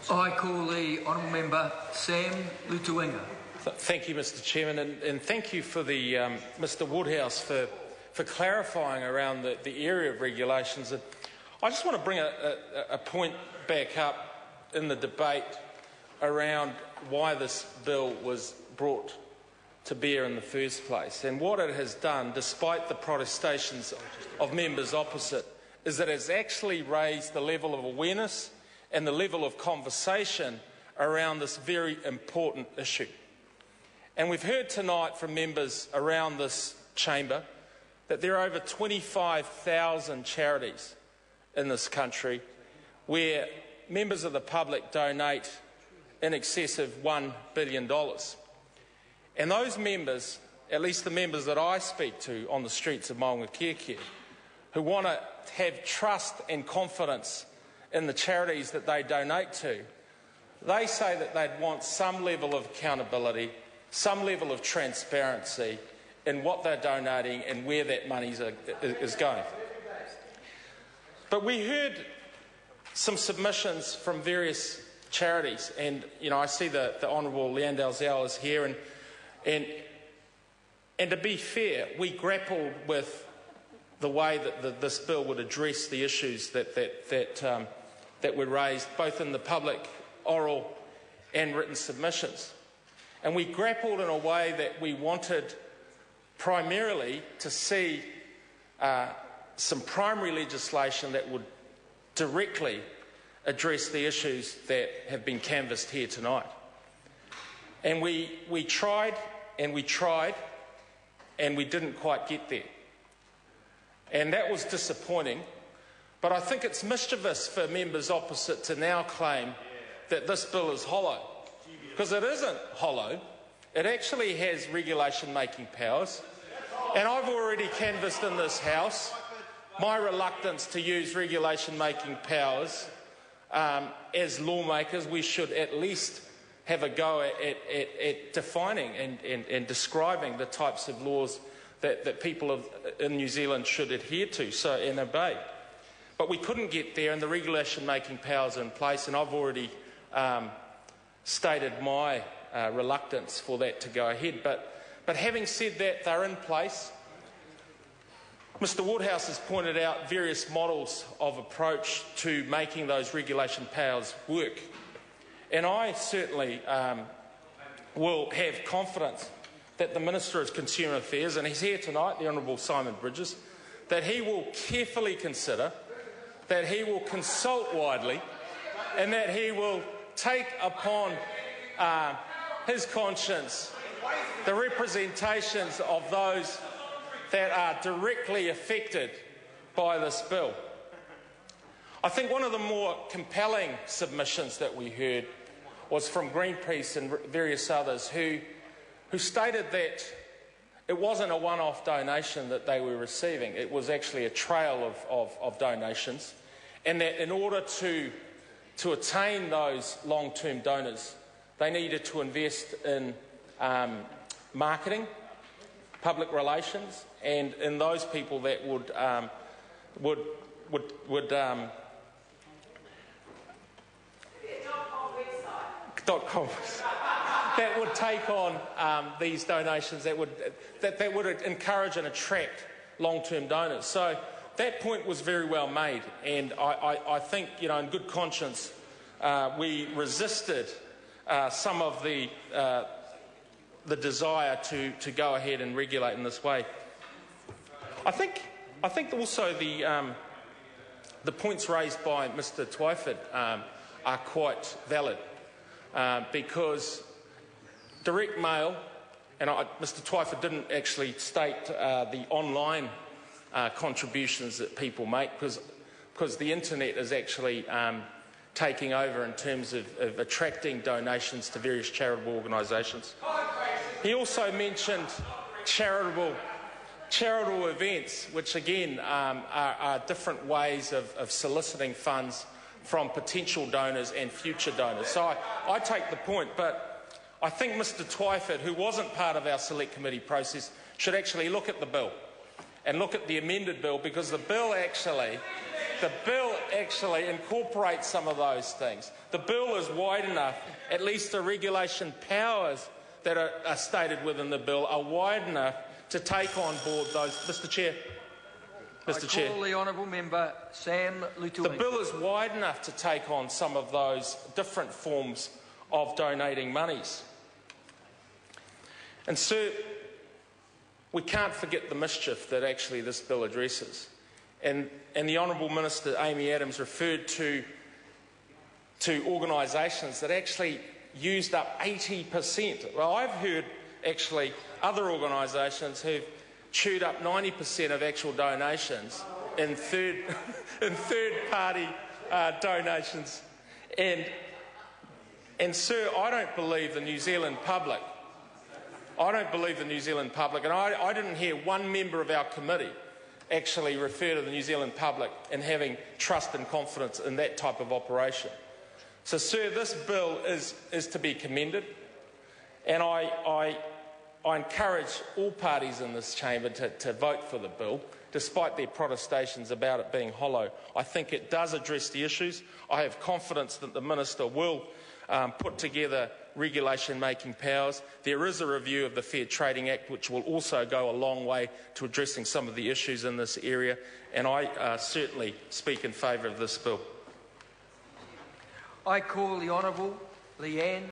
I call the honourable member Sam Lotu-Iiga. Thank you, Mr. Chairman, and thank you for the Mr. Woodhouse for clarifying around the area of regulations. And I just want to bring a point back up in the debate around why this bill was brought to bear in the first place. And what it has done, despite the protestations of members opposite, is that it's actually raised the level of awareness and the level of conversation around this very important issue. And we've heard tonight from members around this chamber that there are over 25,000 charities in this country where members of the public donate in excess of $1 billion. And those members, at least the members that I speak to on the streets of Maungakiekie, who want to have trust and confidence in the charities that they donate to, they say that they'd want some level of accountability, some level of transparency in what they're donating and where that money is going. But we heard some submissions from various charities, and I see the Honourable Leanne Dalzell is here, and to be fair, we grappled with the way that this bill would address the issues that were raised both in the public, oral and written submissions. And we grappled in a way that we wanted primarily to see some primary legislation that would directly address the issues that have been canvassed here tonight. And we tried and we tried and we didn't quite get there. And that was disappointing. But I think it's mischievous for members opposite to now claim that this bill is hollow. Because it isn't hollow. It actually has regulation-making powers. And I've already canvassed in this House my reluctance to use regulation-making powers. As lawmakers, we should at least have a go at defining and describing the types of laws that people in New Zealand should adhere to and obey. But we couldn't get there, and the regulation-making powers are in place, and I've already stated my reluctance for that to go ahead. But having said that, they're in place. Mr. Woodhouse has pointed out various models of approach to making those regulation powers work. And I certainly will have confidence that the Minister of Consumer Affairs, and he's here tonight, the Honourable Simon Bridges, that he will carefully consider, that he will consult widely, and that he will take upon his conscience the representations of those that are directly affected by this bill. I think one of the more compelling submissions that we heard was from Greenpeace and various others who stated that it wasn't a one-off donation that they were receiving, it was actually a trail of donations, and that in order to attain those long-term donors, they needed to invest in marketing, public relations, and in those people that would that would take on these donations, that would encourage and attract long-term donors. So that point was very well made, and I think, in good conscience, we resisted some of the desire to go ahead and regulate in this way. I think also the points raised by Mr. Twyford are quite valid, because direct mail, and Mr. Twyford didn't actually state the online contributions that people make, because the internet is actually taking over in terms of attracting donations to various charitable organisations. He also mentioned charitable events, which again are different ways of soliciting funds from potential donors and future donors. So I take the point, but I think Mr. Twyford, who wasn't part of our select committee process, should actually look at the bill and look at the amended bill, because the bill actually the bill actually incorporates some of those things. The bill is wide enough, at least the regulation powers that are stated within the bill are wide enough to take on board those. Mr Chair. Mr Chair. I call the honourable member Sam Lotu-Iiga. The bill is wide enough to take on some of those different forms of donating monies. And sir, we can't forget the mischief that actually this bill addresses. And the Honourable Minister Amy Adams referred to organisations that actually used up 80%. Well, I've heard actually other organisations who've chewed up 90% of actual donations in third-party donations. And sir, I don't believe the New Zealand public. I don't believe the New Zealand public, and I didn't hear one member of our committee actually refer to the New Zealand public in having trust and confidence in that type of operation. So, sir, this bill is to be commended, and I encourage all parties in this chamber to vote for the bill, despite their protestations about it being hollow. I think it does address the issues. I have confidence that the Minister will put together regulation-making powers. There is a review of the Fair Trading Act, which will also go a long way to addressing some of the issues in this area, and I certainly speak in favour of this bill. I call the Honourable Leanne